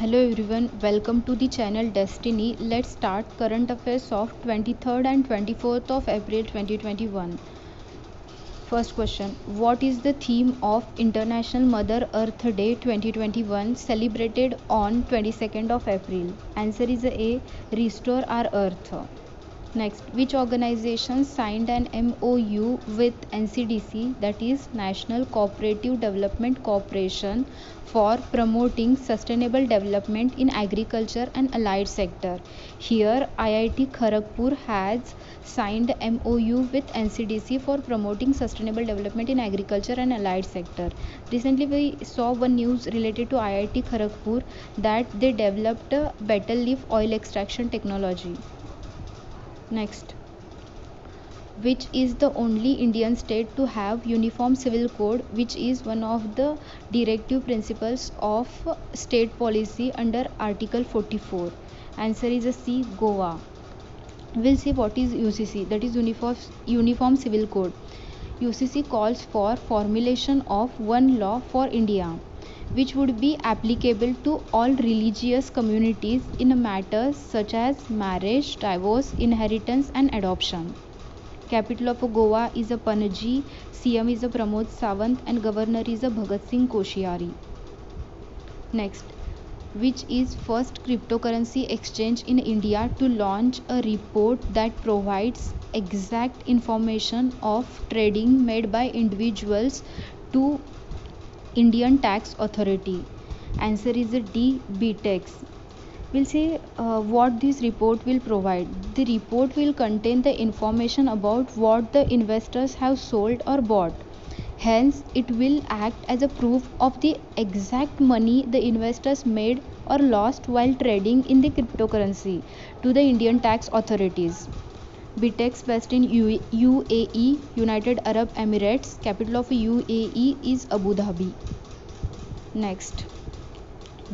Hello everyone, welcome to the channel Destiny. Let's start current affairs of 23rd and 24th of April 2021. First question, what is the theme of International Mother Earth Day 2021 celebrated on 22nd of April? Answer is A, Restore Our Earth. Next, which organization signed an MOU with NCDC, that is National Cooperative Development Corporation, for promoting sustainable development in agriculture and allied sector? Here, IIT Kharagpur has signed MOU with NCDC for promoting sustainable development in agriculture and allied sector. Recently, we saw one news related to IIT Kharagpur that they developed a betel leaf oil extraction technology. Next, which is the only Indian state to have uniform civil code, which is one of the directive principles of state policy under Article 44? Answer is a C, Goa. We'll see what is UCC, that is Uniform Civil Code. UCC calls for formulation of one law for India, which would be applicable to all religious communities in matters such as marriage, divorce, inheritance and adoption. Capital of Goa is a Panaji, CM is a Pramod Sawant and Governor is a Bhagat Singh Koshyari. Next, which is first cryptocurrency exchange in India to launch a report that provides exact information of trading made by individuals to Indian Tax Authority? Answer is a D, BTEX. We'll see what this report will provide. The report will contain the information about what the investors have sold or bought. Hence, it will act as a proof of the exact money the investors made or lost while trading in the cryptocurrency to the Indian tax authorities. BTEX based in UAE, United Arab Emirates. Capital of UAE is Abu Dhabi. Next,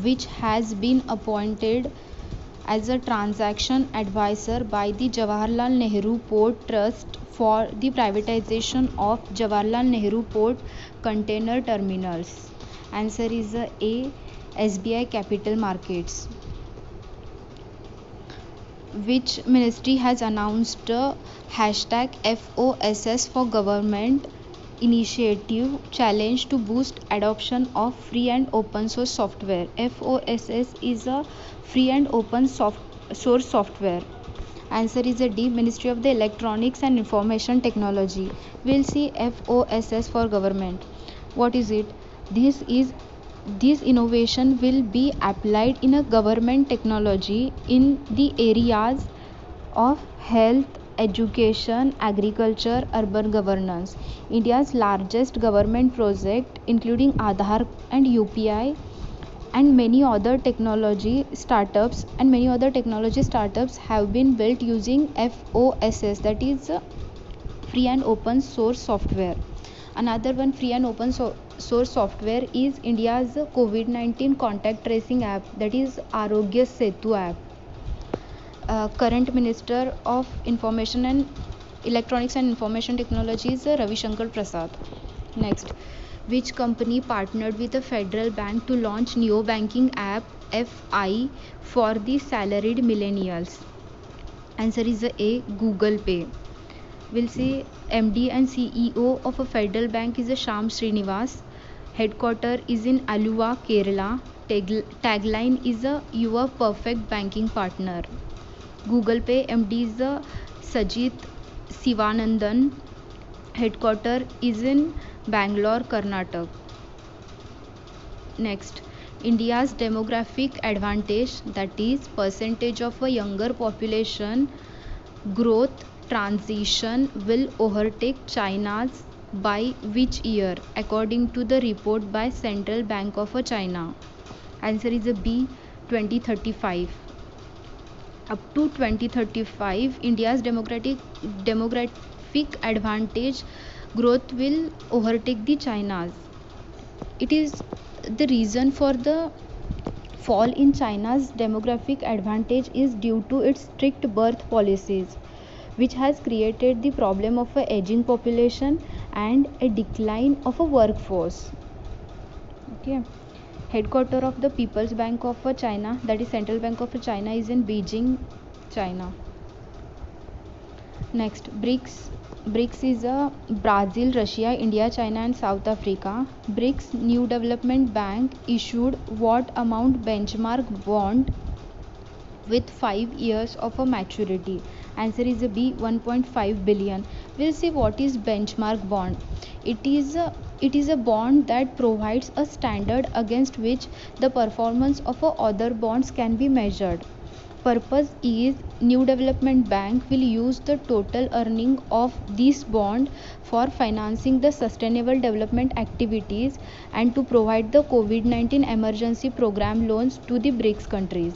which has been appointed as a transaction advisor by the Jawaharlal Nehru Port Trust for the privatization of Jawaharlal Nehru Port container terminals? Answer is A, SBI Capital Markets. Which ministry has announced hashtag FOSS for government initiative challenge to boost adoption of free and open source software? FOSS is a free and open source software. Answer is a D, Ministry of the Electronics and Information Technology. We'll see FOSS for government. What is it? This innovation will be applied in a government technology in the areas of health, education, agriculture, urban governance. India's largest government project, including Aadhaar and UPI and many other technology startups have been built using FOSS, that is free and open source software. Another one free and open source software is India's COVID-19 contact tracing app, that is Arogya Setu app. Current Minister of Information and Electronics and Information Technology is Ravi Shankar Prasad. Next, which company partnered with a federal bank to launch neo-banking app FI for the salaried millennials? Answer is A, Google Pay. We'll see MD and CEO of a federal bank is a Sham Srinivas. Headquarter is in Aluva, Kerala. Tagline is a "You are perfect banking partner." Google Pay MD is a Sajit Sivanandan. Headquarter is in Bangalore, Karnataka. Next, India's demographic advantage, that is percentage of a younger population growth transition, will overtake China's by which year, according to the report by Central Bank of China? Answer is a B, 2035. Up to 2035, India's demographic advantage growth will overtake the China's. It is the reason for the fall in China's demographic advantage is due to its strict birth policies, which has created the problem of a aging population and a decline of a workforce. Okay. Headquarter of the People's Bank of China, that is Central Bank of China, is in Beijing, China. Next, BRICS. BRICS is a Brazil, Russia, India, China and South Africa. BRICS New Development Bank issued what amount benchmark bond with 5 years of a maturity? Answer is a B, 1.5 billion. We'll see what is benchmark bond. It is a bond that provides a standard against which the performance of other bonds can be measured. Purpose is New Development Bank will use the total earning of this bond for financing the sustainable development activities and to provide the COVID-19 emergency program loans to the BRICS countries.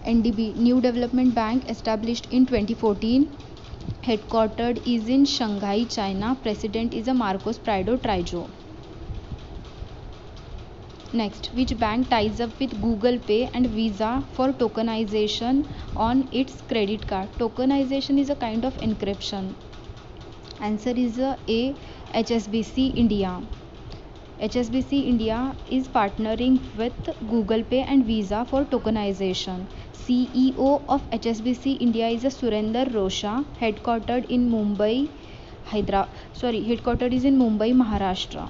NDB, New Development Bank, established in 2014. Headquartered is in Shanghai, China. President is a Marcos Prado Trijo. Next, which bank ties up with Google Pay and Visa for tokenization on its credit card? Tokenization is a kind of encryption. Answer is A, HSBC India. HSBC India is partnering with Google Pay and Visa for tokenization. CEO of HSBC India is a Surinder Rosha, headquartered in Mumbai, Maharashtra.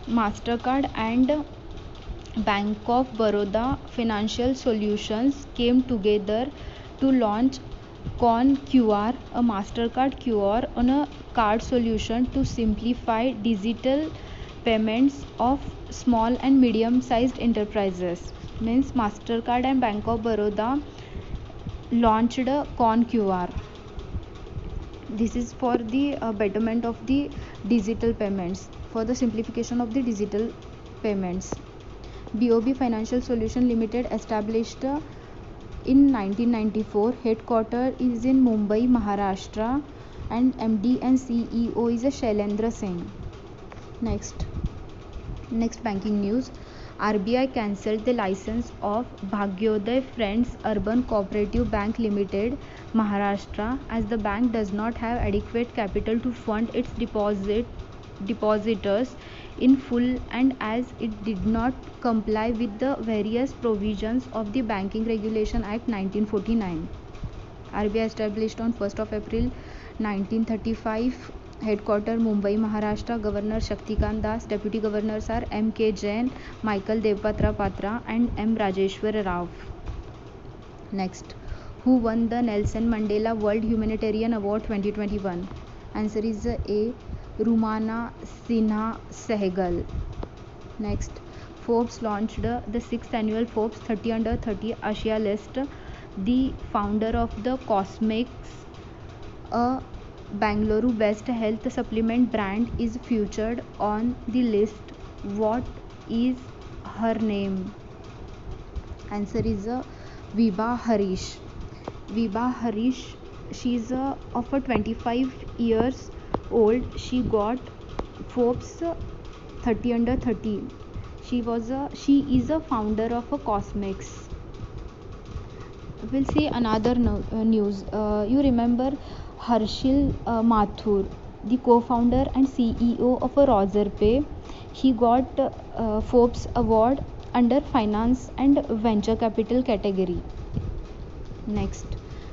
Mastercard and Bank of Baroda Financial Solutions came together to launch Con QR, a Mastercard QR on a card solution to simplify digital payments of small and medium-sized enterprises. Means Mastercard and Bank of Baroda launched Con QR. This is for the betterment of the digital payments, for the simplification of the digital payments. BOB Financial Solution Limited, established in 1994, headquarter is in Mumbai, Maharashtra, and MD and CEO is a Shailendra Singh. Next banking news. RBI cancelled the license of Bhagyodaya Friends Urban Cooperative Bank Limited, Maharashtra, as the bank does not have adequate capital to fund its depositors in full and as it did not comply with the various provisions of the Banking Regulation Act 1949. RBI established on 1st of April 1935. Headquarter Mumbai, Maharashtra. Governor Shaktikant Das. Deputy governors are M.K. Jain, Michael Devpatra Patra and M. Rajeshwar Rao. Next, who won the Nelson Mandela World Humanitarian Award 2021? Answer is A, Rumana Sinha Sehgal. Next, Forbes launched the 6th annual Forbes 30 Under 30 Asia list. The founder of the Cosmetics, a Bangalore based health supplement brand, is featured on the list. What is her name? Answer is Vibha Harish. Vibha Harish, she is of 25 years old. She got Forbes 30 Under 30. She is a founder of a Cosmetics. We'll see another news. You remember Harshil Mathur, the co-founder and CEO of a Razorpay. He got Forbes Award under Finance and Venture Capital category. Next,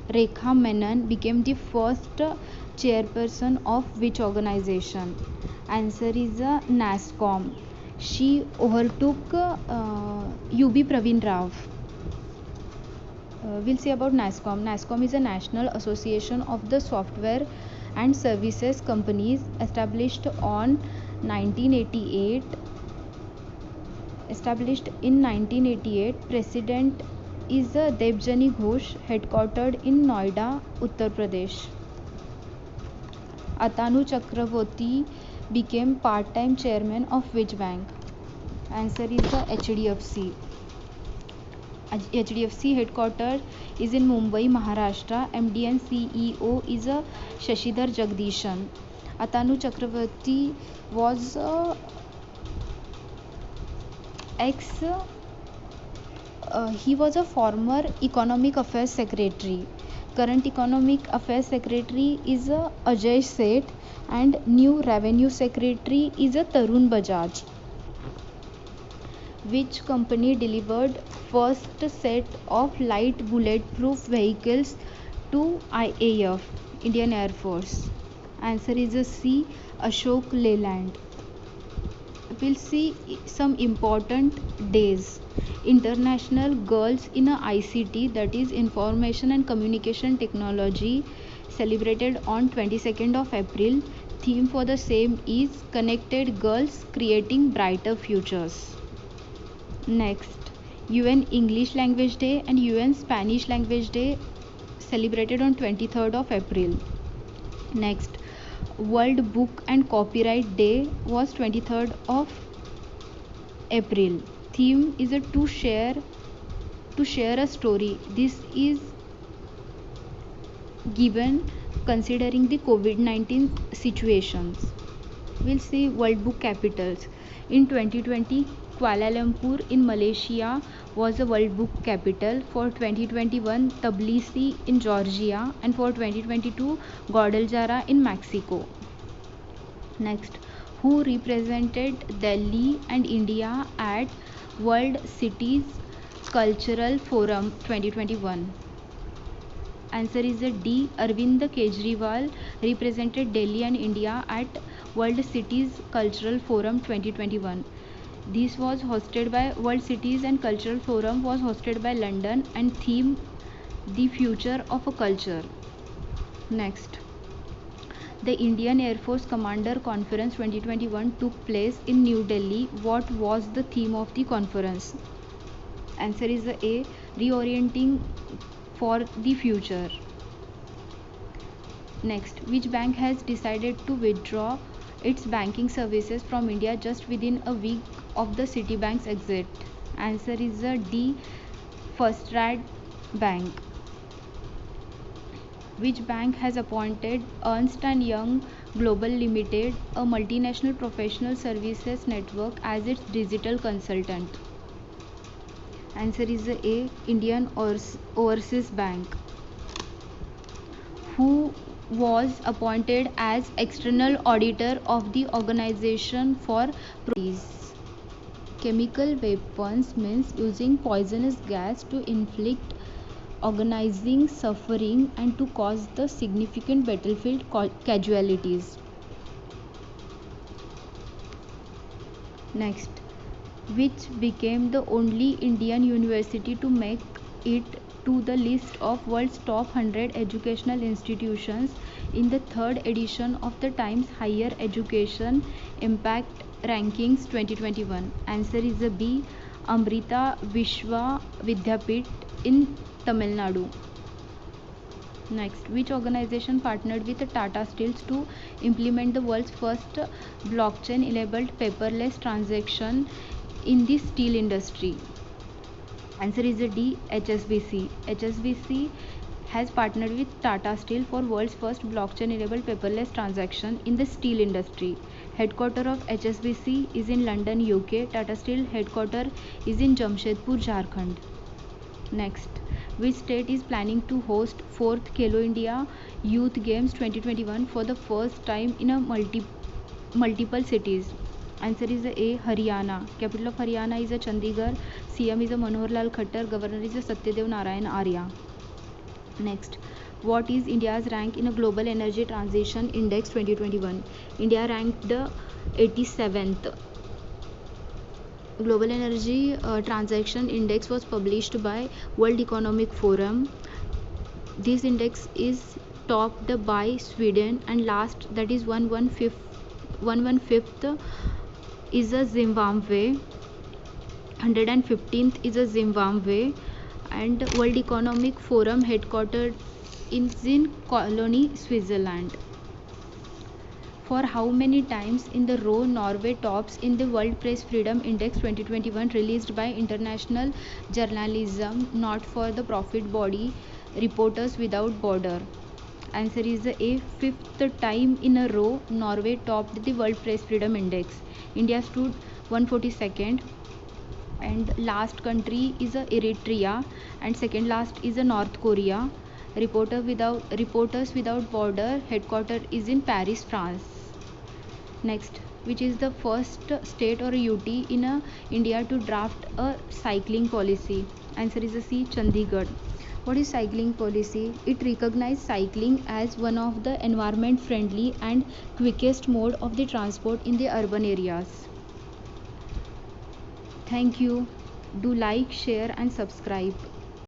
Rekha Menon became the first chairperson of which organization? Answer is NASSCOM. She overtook UB Pravin Rao. We'll see about NASSCOM. NASSCOM is a National Association of the Software and Services Companies, established in 1988. President is Debjani Ghosh, headquartered in Noida, Uttar Pradesh. Atanu Chakravorty became part-time chairman of which bank? Answer is the HDFC. HDFC headquarters is in Mumbai, Maharashtra. MD and CEO is Shashidhar Jagdishan. Atanu Chakravorty was he was a former Economic Affairs Secretary. Current Economic Affairs Secretary is Ajay Seth and new Revenue Secretary is Tarun Bajaj. Which company delivered first set of light bulletproof vehicles to IAF, Indian Air Force? Answer is a C. Ashok Leyland. We'll see some important days. International Girls in ICT, that is Information and Communication Technology, celebrated on 22nd of April. Theme for the same is Connected Girls Creating Brighter Futures. Next, UN English Language Day and UN Spanish Language Day, celebrated on 23rd of April. Next, World Book and Copyright Day was 23rd of April. Theme is a to share a story. This is given considering the COVID-19 situations. We'll see World Book Capitals. In 2020, Kuala Lumpur in Malaysia was a World Book Capital. For 2021, Tbilisi in Georgia, and for 2022, Guadalajara in Mexico. Next, who represented Delhi and India at World Cities Cultural Forum 2021? Answer is a D. Arvind Kejriwal represented Delhi and India at World Cities Cultural Forum 2021. This was hosted by World Cities and Cultural Forum was hosted by London and theme the future of a culture. Next, the Indian Air Force Commander Conference 2021 took place in New Delhi. What was the theme of the conference? Answer is A. Reorienting for the future. Next, which bank has decided to withdraw its banking services from India just within a week of the Citibank's exit? Answer is a D. FirstRand Bank. Which bank has appointed Ernst & Young Global Limited, a multinational professional services network, as its digital consultant? Answer is A. Indian Overseas Bank. Who was appointed as external auditor of the Organization for Peace? Chemical weapons means using poisonous gas to inflict organizing suffering and to cause the significant battlefield casualties. Next, which became the only Indian university to make it to the list of world's top 100 educational institutions in the third edition of the Times Higher Education Impact Rankings 2021. Answer is a B. Amrita Vishwa Vidyapeeth in Tamil Nadu. Next, which organization partnered with Tata Steel to implement the world's first blockchain-enabled paperless transaction in the steel industry? Answer is a D. HSBC. HSBC has partnered with Tata Steel for world's first blockchain-enabled paperless transaction in the steel industry. Headquarter of HSBC is in London, UK. Tata Steel headquarter is in Jamshedpur, Jharkhand. Next, which state is planning to host 4th Khelo India Youth Games 2021 for the first time in a multiple cities? Answer is A. Haryana. Capital of Haryana is a Chandigarh. CM is a Manohar Lal Khattar. Governor is a Satyadev Narayan Arya. Next, what is India's rank in a Global Energy Transition Index 2021? India ranked 87th. Global Energy Transaction Index was published by World Economic Forum. This index is topped by Sweden, and last, that is 115th is a Zimbabwe, 115th is a Zimbabwe, and World Economic Forum headquartered is in Cologne, Switzerland. For how many times in the row Norway tops in the World Press Freedom Index 2021 released by International Journalism Not for the Profit body Reporters Without Border? Answer is A. Fifth time in a row Norway topped the World Press Freedom Index. India stood 142nd, and last country is Eritrea, and second last is North Korea. Reporters Without Border headquarters is in Paris, France. Next, which is the first state or UT in India to draft a cycling policy? Answer is C, Chandigarh. What is cycling policy? It recognizes cycling as one of the environment friendly and quickest mode of the transport in the urban areas. Thank you. Do like, share and subscribe.